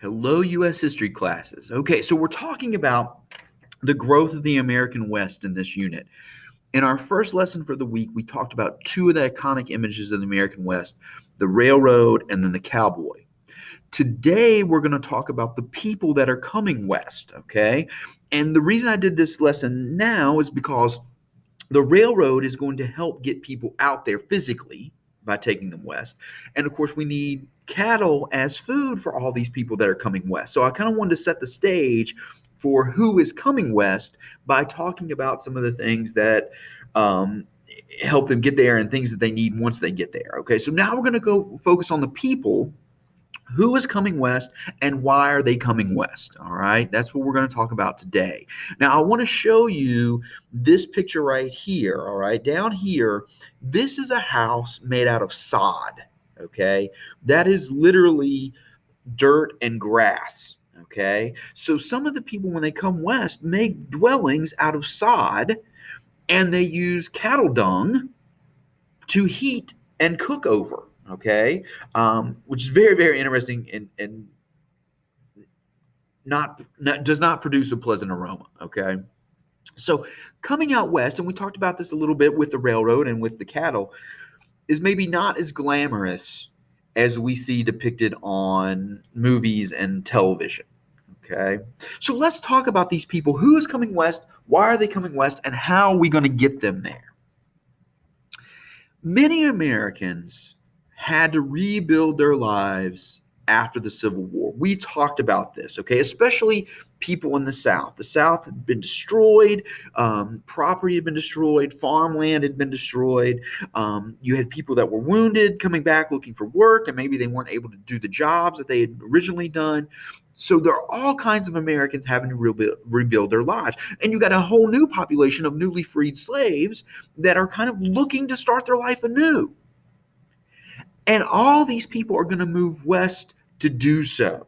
Hello, U.S. history classes. Okay, so we're talking about the growth of the American West in this unit. In our first lesson for the week, we talked about two of the iconic images of the American West, the railroad and then the cowboy. Today, we're going to talk about the people that are coming west, okay? And the reason I did this lesson now is because the railroad is going to help get people out there physically by taking them west. And of course, we need cattle as food for all these people that are coming west. So I kind of wanted to set the stage for who is coming west by talking about some of the things that help them get there and things that they need once they get there. Okay, so now we're going to go focus on the people who is coming west and why are they coming west. All right, that's what we're going to talk about today. Now I want to show you this picture right here. All right, down here, this is a house made out of sod. Okay, that is literally dirt and grass. Okay, so some of the people when they come west make dwellings out of sod, and they use cattle dung to heat and cook over. Okay, which is very, very interesting and not does not produce a pleasant aroma. Okay, so coming out west, and we talked about this a little bit with the railroad and with the cattle, is maybe not as glamorous as we see depicted on movies and television. Okay, so let's talk about these people. Who is coming west? Why are they coming west? And how are we going to get them there? Many Americans had to rebuild their lives after the Civil War. We talked about this, okay? Especially people in the South. The South had been destroyed, property had been destroyed, farmland had been destroyed. You had people that were wounded coming back looking for work, and maybe they weren't able to do the jobs that they had originally done. So there are all kinds of Americans having to rebuild their lives. And you got a whole new population of newly freed slaves that are kind of looking to start their life anew. And all these people are going to move west to do so.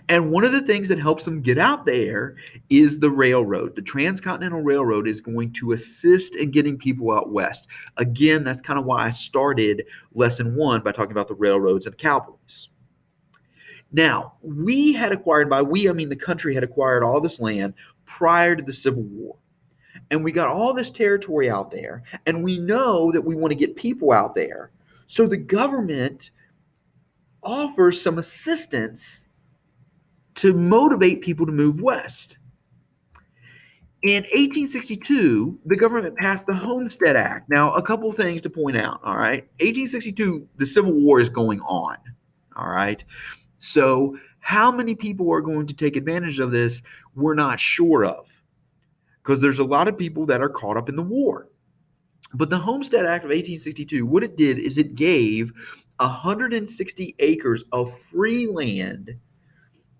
And one of the things that helps them get out there is the railroad. The Transcontinental Railroad is going to assist in getting people out west. Again, that's kind of why I started lesson one by talking about the railroads and cowboys. Now, we had acquired, by we, I mean the country had acquired all this land prior to the Civil War. And we got all this territory out there, and we know that we want to get people out there. So the government offers some assistance to motivate people to move west. In 1862, the government passed the Homestead Act. Now, a couple things to point out, all right? 1862, the Civil War is going on, all right? So, how many people are going to take advantage of this, we're not sure of, because there's a lot of people that are caught up in the war. But the Homestead Act of 1862, what it did is it gave 160 acres of free land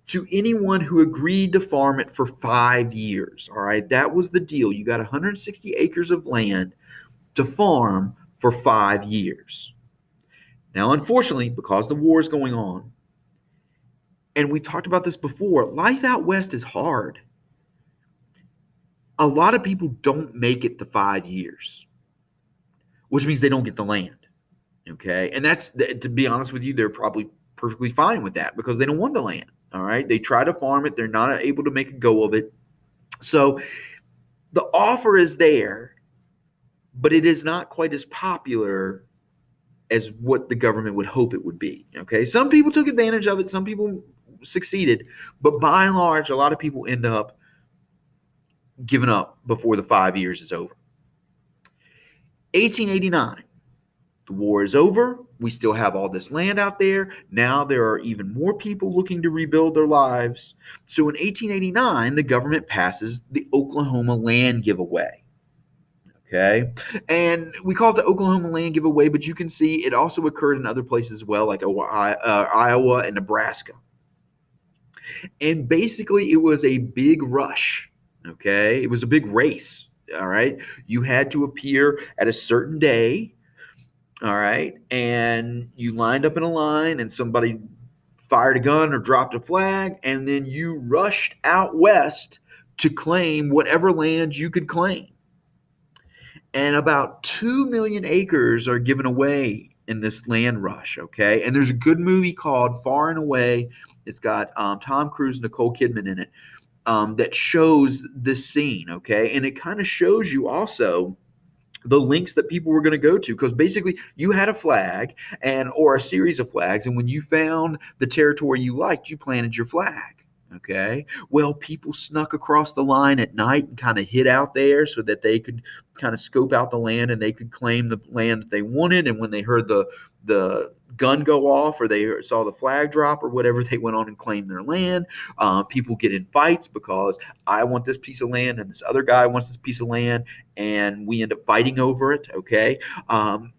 to anyone who agreed to farm it for 5 years. All right, that was the deal. You got 160 acres of land to farm for 5 years. Now, unfortunately, because the war is going on, and we talked about this before, life out west is hard. A lot of people don't make it to 5 years, which means they don't get the land. Okay, and that's, to be honest with you, they're probably perfectly fine with that because they don't want the land. All right, they try to farm it, they're not able to make a go of it. So the offer is there, but it is not quite as popular as what the government would hope it would be. Okay, some people took advantage of it, some people succeeded, but by and large, a lot of people end up giving up before the 5 years is over. 1889. The war is over. We still have all this land out there. Now there are even more people looking to rebuild their lives. So in 1889, the government passes the Oklahoma land giveaway. Okay. And we call it the Oklahoma land giveaway, but you can see it also occurred in other places as well, like Iowa and Nebraska. And basically, it was a big rush. Okay. It was a big race. All right. You had to appear at a certain day. All right. And you lined up in a line, and somebody fired a gun or dropped a flag, and then you rushed out west to claim whatever land you could claim. And about 2 million acres are given away in this land rush. Okay. And there's a good movie called Far and Away. It's got Tom Cruise and Nicole Kidman in it, that shows this scene, okay? And it kind of shows you also the links that people were going to go to, because basically you had a flag and or a series of flags, and when you found the territory you liked, you planted your flag. Okay, well, people snuck across the line at night and kind of hid out there so that they could kind of scope out the land and they could claim the land that they wanted. And when they heard the gun go off or they saw the flag drop or whatever, they went on and claimed their land. People get in fights because I want this piece of land and this other guy wants this piece of land, and we end up fighting over it. Okay,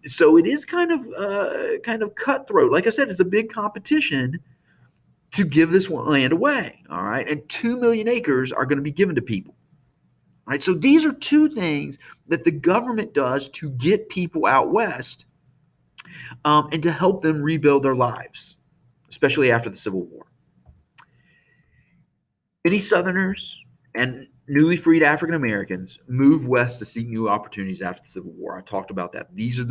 so it is kind of cutthroat. Like I said, it's a big competition to give this land away. All right, and 2 million acres are going to be given to people. All right, so these are two things that the government does to get people out west, and to help them rebuild their lives, especially after the Civil War. Many Southerners and newly freed African Americans moved west to seek new opportunities after the Civil War. I talked about that. These are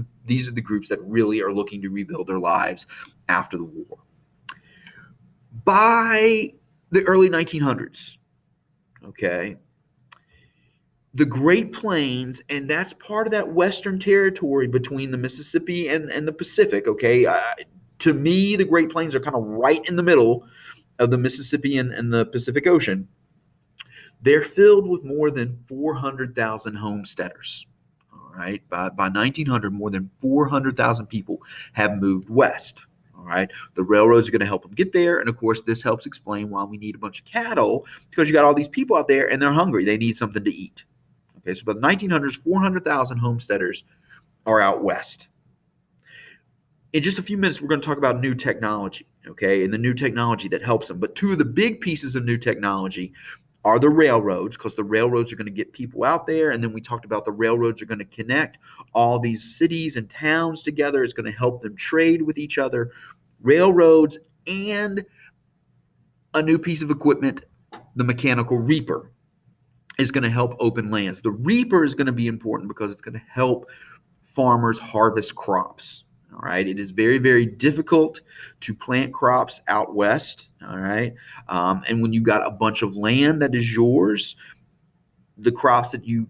the groups that really are looking to rebuild their lives after the war. By the early 1900s, okay, the Great Plains, and that's part of that western territory between the Mississippi and the Pacific, okay? To me, the Great Plains are kind of right in the middle of the Mississippi and the Pacific Ocean. They're filled with more than 400,000 homesteaders. All right. By 1900, more than 400,000 people have moved west. All right. The railroads are going to help them get there. And of course, this helps explain why we need a bunch of cattle, because you got all these people out there and they're hungry. They need something to eat. Okay. So by the 1900s, 400,000 homesteaders are out west. In just a few minutes, we're going to talk about new technology, okay, and the new technology that helps them. But two of the big pieces of new technology are the railroads, because the railroads are going to get people out there. And then we talked about the railroads are going to connect all these cities and towns together. It's going to help them trade with each other. Railroads and a new piece of equipment, the mechanical reaper, is going to help open lands. The reaper is going to be important because it's going to help farmers harvest crops. All right. It is very, very difficult to plant crops out west. All right. And when you got a bunch of land that is yours, the crops that you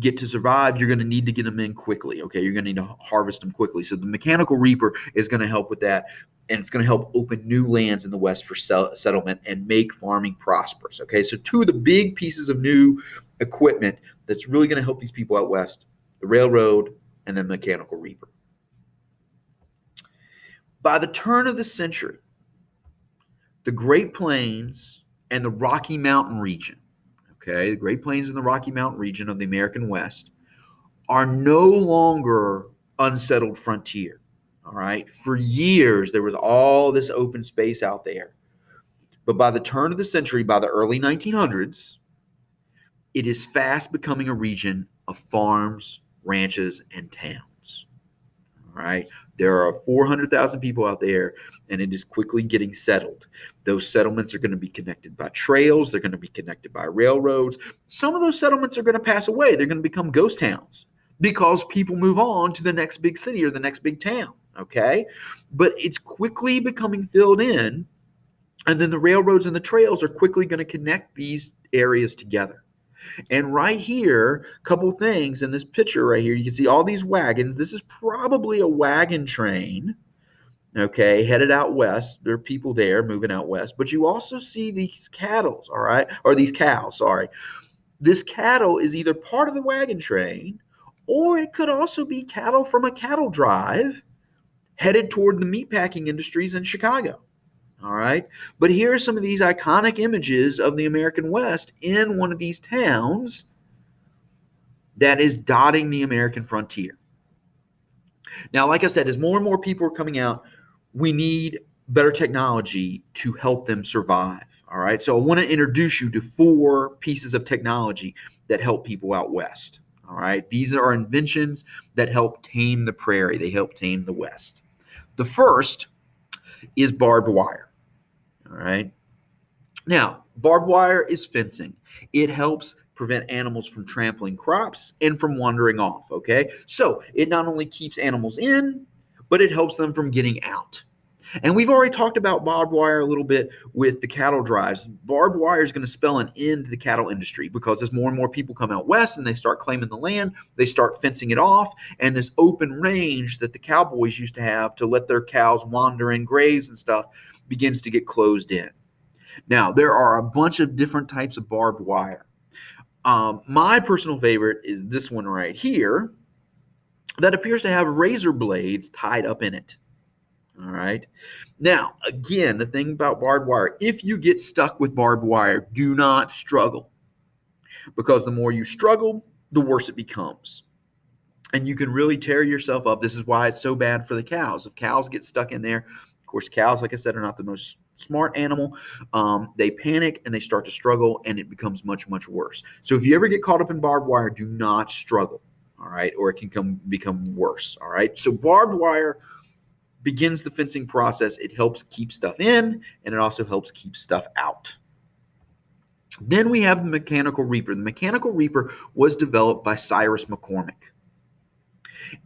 get to survive, you're going to need to get them in quickly. Okay. You're going to need to harvest them quickly. So the mechanical reaper is going to help with that. And it's going to help open new lands in the west for settlement and make farming prosperous. Okay. So two of the big pieces of new equipment that's really going to help these people out west, the railroad and the mechanical reaper. By the turn of the century, the Great Plains and the Rocky Mountain region, okay, the Great Plains and the Rocky Mountain region of the American West are no longer unsettled frontier. All right. For years, there was all this open space out there. But by the turn of the century, by the early 1900s, it is fast becoming a region of farms, ranches, and towns. All right. There are 400,000 people out there, and it is quickly getting settled. Those settlements are going to be connected by trails. They're going to be connected by railroads. Some of those settlements are going to pass away. They're going to become ghost towns because people move on to the next big city or the next big town. Okay. But it's quickly becoming filled in. And then the railroads and the trails are quickly going to connect these areas together. And right here, a couple things in this picture right here, you can see all these wagons. This is probably a wagon train, okay, headed out west. There are people there moving out west. But you also see these cattle, all right, or these cows, sorry. This cattle is either part of the wagon train, or it could also be cattle from a cattle drive headed toward the meatpacking industries in Chicago. All right. But here are some of these iconic images of the American West in one of these towns that is dotting the American frontier. Now, like I said, as more and more people are coming out, we need better technology to help them survive. All right. So I want to introduce you to 4 pieces of technology that help people out west. All right. These are inventions that help tame the prairie, they help tame the West. The first is barbed wire. All right. Now, barbed wire is fencing. It helps prevent animals from trampling crops and from wandering off. Okay. So it not only keeps animals in, but it helps them from getting out. And we've already talked about barbed wire a little bit with the cattle drives. Barbed wire is going to spell an end to the cattle industry because as more and more people come out west and they start claiming the land, they start fencing it off, and this open range that the cowboys used to have to let their cows wander and graze and stuff begins to get closed in. Now, there are a bunch of different types of barbed wire. My personal favorite is this one right here that appears to have razor blades tied up in it. All right. Now, again, the thing about barbed wire, if you get stuck with barbed wire, do not struggle because the more you struggle, the worse it becomes. And you can really tear yourself up. This is why it's so bad for the cows. If cows get stuck in there, of course, cows, like I said, are not the most smart animal. They panic and they start to struggle, and it becomes much, much worse. So if you ever get caught up in barbed wire, do not struggle. All right. Or it can become worse. All right. So barbed wire begins the fencing process. It helps keep stuff in, and it also helps keep stuff out. Then we have the mechanical reaper. The mechanical reaper was developed by Cyrus McCormick,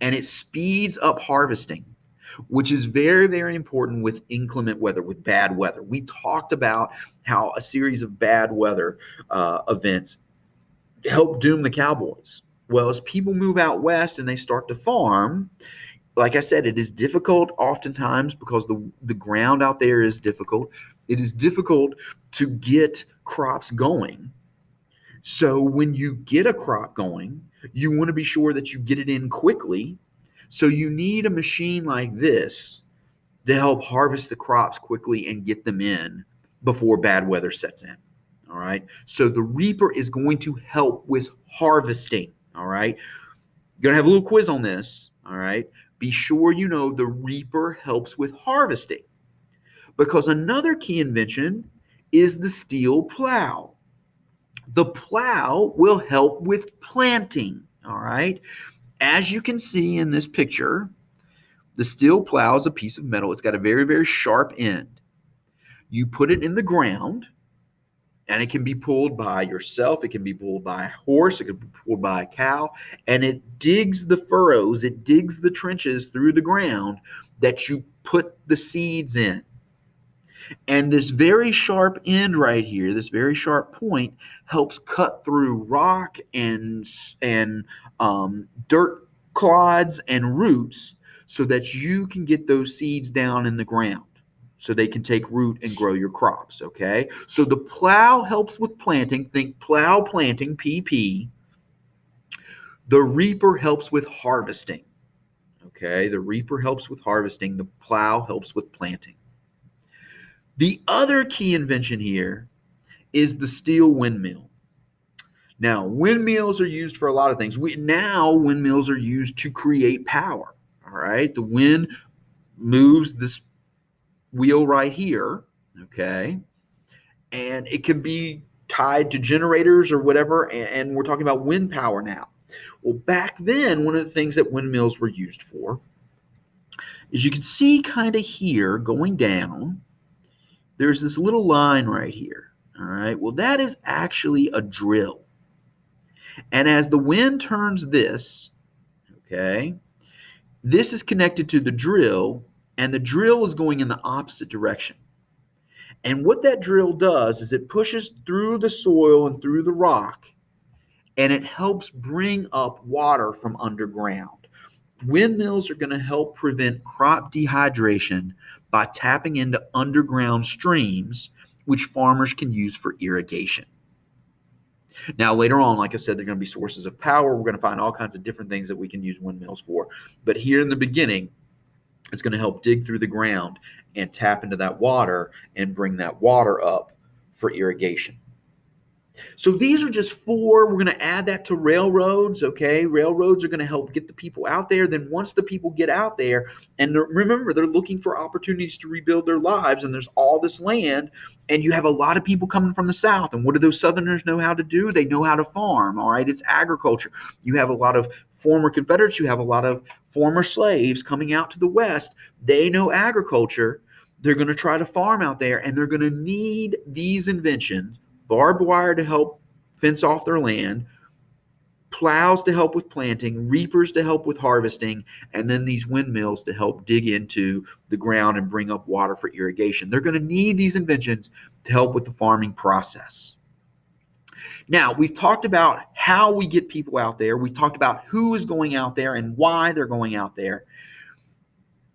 and it speeds up harvesting, which is very, very important with inclement weather, with bad weather. We talked about how a series of bad weather events help doom the cowboys. Well, as people move out west and they start to farm, like I said, it is difficult oftentimes because the ground out there is difficult. It is difficult to get crops going. So when you get a crop going, you want to be sure that you get it in quickly. So you need a machine like this to help harvest the crops quickly and get them in before bad weather sets in. All right. So the reaper is going to help with harvesting. All right. You're going to have a little quiz on this. All right. Be sure you know the reaper helps with harvesting because another key invention is the steel plow. The plow will help with planting. All right. As you can see in this picture, the steel plow is a piece of metal. It's got a very, very sharp end. You put it in the ground, and it can be pulled by yourself. It can be pulled by a horse. It can be pulled by a cow. And it digs the furrows. It digs the trenches through the ground that you put the seeds in. And this very sharp end right here, this very sharp point, helps cut through rock and dirt clods and roots so that you can get those seeds down in the ground so they can take root and grow your crops, okay? So the plow helps with planting. Think plow planting, PP. The reaper helps with harvesting, okay? The reaper helps with harvesting. The plow helps with planting. The other key invention here is the steel windmill. Now, windmills are used for a lot of things. Now, windmills are used to create power, all right? The wind moves this wheel right here, okay? And it can be tied to generators or whatever, and we're talking about wind power now. Well, back then, one of the things that windmills were used for is you can see kind of here going down, there's this little line right here, all right? Well, that is actually a drill. And as the wind turns this, okay, this is connected to the drill, and the drill is going in the opposite direction. And what that drill does is it pushes through the soil and through the rock, and it helps bring up water from underground. Windmills are going to help prevent crop dehydration by tapping into underground streams, which farmers can use for irrigation. Now, later on, like I said, they're going to be sources of power. We're going to find all kinds of different things that we can use windmills for. But here in the beginning, it's going to help dig through the ground and tap into that water and bring that water up for irrigation. So these are just four. We're going to add that to railroads, okay? Railroads are going to help get the people out there. Then once the people get out there, and remember, they're looking for opportunities to rebuild their lives, and there's all this land, and you have a lot of people coming from the South. And what do those Southerners know how to do? They know how to farm, all right? It's agriculture. You have a lot of former Confederates. You have a lot of former slaves coming out to the West. They know agriculture. They're going to try to farm out there, and they're going to need these inventions: barbed wire to help fence off their land, plows to help with planting, reapers to help with harvesting, and then these windmills to help dig into the ground and bring up water for irrigation. They're going to need these inventions to help with the farming process. Now, we've talked about how we get people out there. We talked about who is going out there and why they're going out there.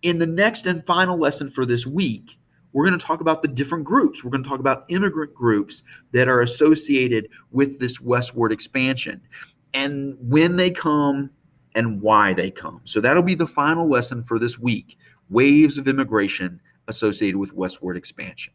In the next and final lesson for this week, we're going to talk about the different groups. We're going to talk about immigrant groups that are associated with this westward expansion and when they come and why they come. So that'll be the final lesson for this week, waves of immigration associated with westward expansion.